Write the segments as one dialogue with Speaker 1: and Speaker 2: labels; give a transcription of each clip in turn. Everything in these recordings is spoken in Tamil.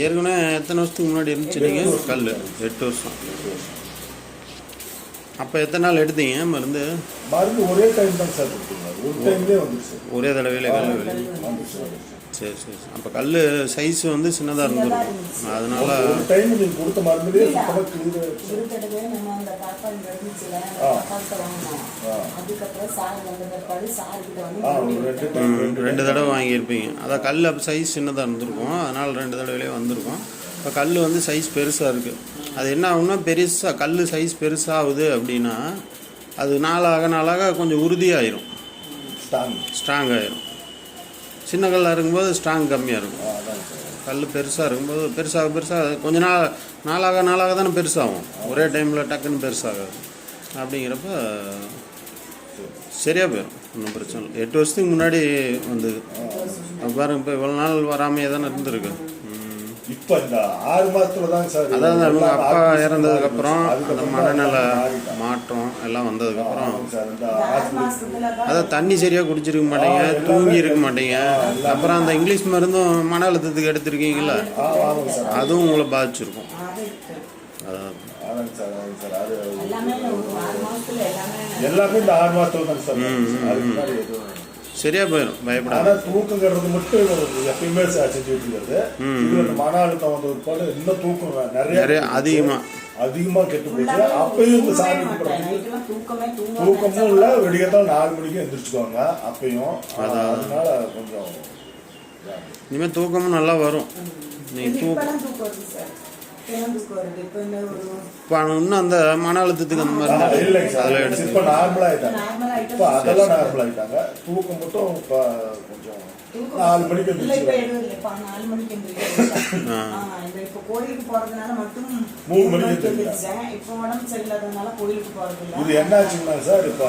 Speaker 1: ஏற்கனவே எத்தனை வருஷத்துக்கு முன்னாடி இருந்துச்சு நீங்கள் கல்? 8 வருஷம். அப்போ எத்தனை நாள் எடுத்தீங்க மருந்து?
Speaker 2: ஒரே டைம் தான் சார் கொடுத்தீங்க. ஒரு டைம்லேயே வந்துச்சு.
Speaker 1: ஒரே தடவையில் கல் வெளியே? சரி சரி. அப்போ கல் சைஸ் வந்து சின்னதாக இருந்துருக்கும். அதனால
Speaker 2: ஒரு டைம் நீங்கள் கொடுத்த மருந்துலேயே சுத்தமாக
Speaker 1: ரெண்டு தடவை வாங்கியிருப்பீங்க. அதான் கல் அப்போ சைஸ் சின்னதாக இருந்திருக்கும், அதனால் 2 தடவையிலே வந்திருக்கும். இப்போ கல் வந்து சைஸ் பெருசாக இருக்குது. அது என்ன ஆகும்னா, பெருசாக கல் சைஸ் பெருசாகுது அப்படின்னா அது நாளாக கொஞ்சம் உறுதியாயிரும், ஸ்ட்ராங் ஆயிரும். சின்ன கல்லாக இருக்கும்போது ஸ்ட்ராங் கம்மியாக இருக்கும். கல் பெருசாக இருக்கும்போது பெருசாக கொஞ்சம் நாளாக தானே பெருசாகும். ஒரே டைமில் டக்குன்னு பெருசாகாது. அப்படிங்கிறப்ப சரியாக போயிடும், ஒன்றும் பிரச்சனை இல்லை. 8 வருஷத்துக்கு முன்னாடி வந்தது பாருங்க. இப்போ இவ்வளோ நாள் வராமையே தானே இருந்திருக்கு.
Speaker 2: இப்போ இந்த 6 மாதத்துல தான் சார்.
Speaker 1: அதாவது அவங்க அப்பா இறந்ததுக்கப்புறம் அந்த மனநல மாற்றம் எல்லாம் வந்ததுக்கப்புறம் அதான் தண்ணி சரியாக குடிச்சிருக்க மாட்டீங்க, தூங்கி இருக்க மாட்டீங்க. அப்புறம் அந்த இங்கிலீஷ் மருந்தும் மன அழுத்தத்துக்கு எடுத்திருக்கீங்களா, அதுவும் உங்களை பாதிச்சிருக்கும்.
Speaker 2: எல்லாமே இந்த 6 மாதத்துல தான் சார்.
Speaker 1: சரியா போயிடும், பயப்படாது.
Speaker 2: தூக்கங்கிறது மட்டும் எப்பயுமே செஞ்சுட்டு இருக்கிறது. மன அழுத்தம் வந்த ஒரு பாடு இன்னும் தூக்கம் நிறைய அதிகமா கெட்டு போச்சு. அப்பயும் இந்த சாமி தூக்கமும் இல்லை. விடியத்தான் 4 மணிக்கு எந்திரிச்சுக்குவாங்க அப்பயும். அதனால கொஞ்சம்
Speaker 1: இனிமேல் தூக்கமும் நல்லா வரும். நீங்கள் இப்போ இன்னும் அந்த மன அழுத்தத்துக்கு அந்த மாதிரி
Speaker 2: இல்லைங்க சார். இப்போ நார்மலாக ஆகிட்டாங்க. இப்போ அதெல்லாம் நார்மல் ஆகிட்டாங்க. தூக்கம் மட்டும் இப்போ கொஞ்சம் 4 மணிக்கு இது என்ன ஆச்சுன்னா சார், இப்போ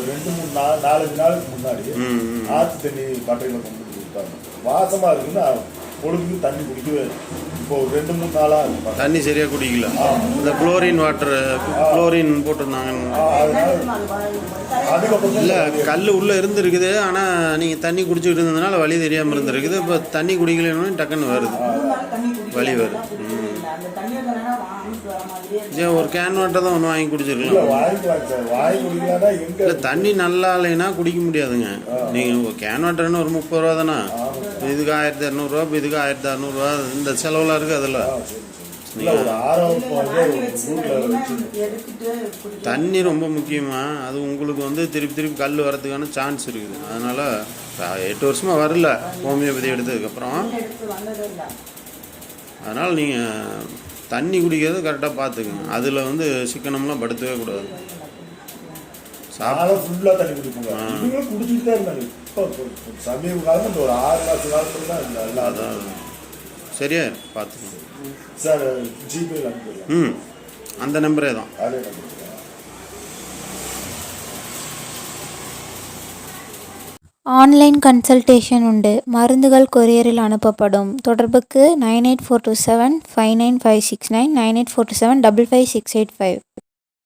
Speaker 2: 2-3-4 நாளுக்கு முன்னாடி ஆற்று தண்ணி பட்டையில் கொண்டு கொடுத்தாங்க. வாசமாக இருக்குன்னு பொழுதுக்கு தண்ணி குடிக்கவே. இப்போ 2-3 நாளா
Speaker 1: தண்ணி சரியா குடிக்கல. இந்த குளோரின் போட்டிருந்தாங்க. இல்லை, கல் உள்ளே இருந்துருக்குது. ஆனால் நீங்கள் தண்ணி குடிச்சிக்கிட்டு இருந்ததுனால வலி தெரியாமல் இருந்துருக்குது. இப்போ தண்ணி குடிக்கலன்னு டக்குன்னு வருது, வலி வருது. ஒரு கேன் வாட்டர் தான் ஒன்று வாங்கி குடிச்சிருக்கலாம். இல்லை, தண்ணி நல்லா இல்லைன்னா குடிக்க முடியாதுங்க. நீங்கள் கேன் வாட்டர்னு ஒரு 30 ரூபா தானே, இதுக்கு 1200 ரூபா, இப்போ இதுக்கு 1600 ரூபா. இந்த செலவுலாம் இருக்குது. அதில் தண்ணி ரொம்ப முக்கியமா. அது உங்களுக்கு வந்து திருப்பி கல் வரதுக்கான சான்ஸ் இருக்குது. அதனால 8 வருஷமாக வரல ஹோமியோபதி எடுத்ததுக்கப்புறம். அதனால் நீங்கள் தண்ணி குடிக்கிறது கரெக்டாக பார்த்துக்குங்க. அதில் வந்து சிக்கனம்லாம் படுத்தவே கூடாது.
Speaker 2: ஃபுல்லாக தண்ணி குடிப்போங்க, குடிச்சிட்டு தான் இருந்தாங்க. இப்போ சமீப காலம் ஒரு 6 மாத காலத்துல தான் எல்லாம்
Speaker 1: சரியா பார்த்துக்கோங்க
Speaker 2: சார். ஜிபே
Speaker 1: அந்த நம்பரே தான்.
Speaker 3: ஆன்லைன் கன்சல்டேஷன் உண்டு. மருந்துகள் கொரியரில் அனுப்பப்படும். தொடர்புக்கு 9842759569 9842755685.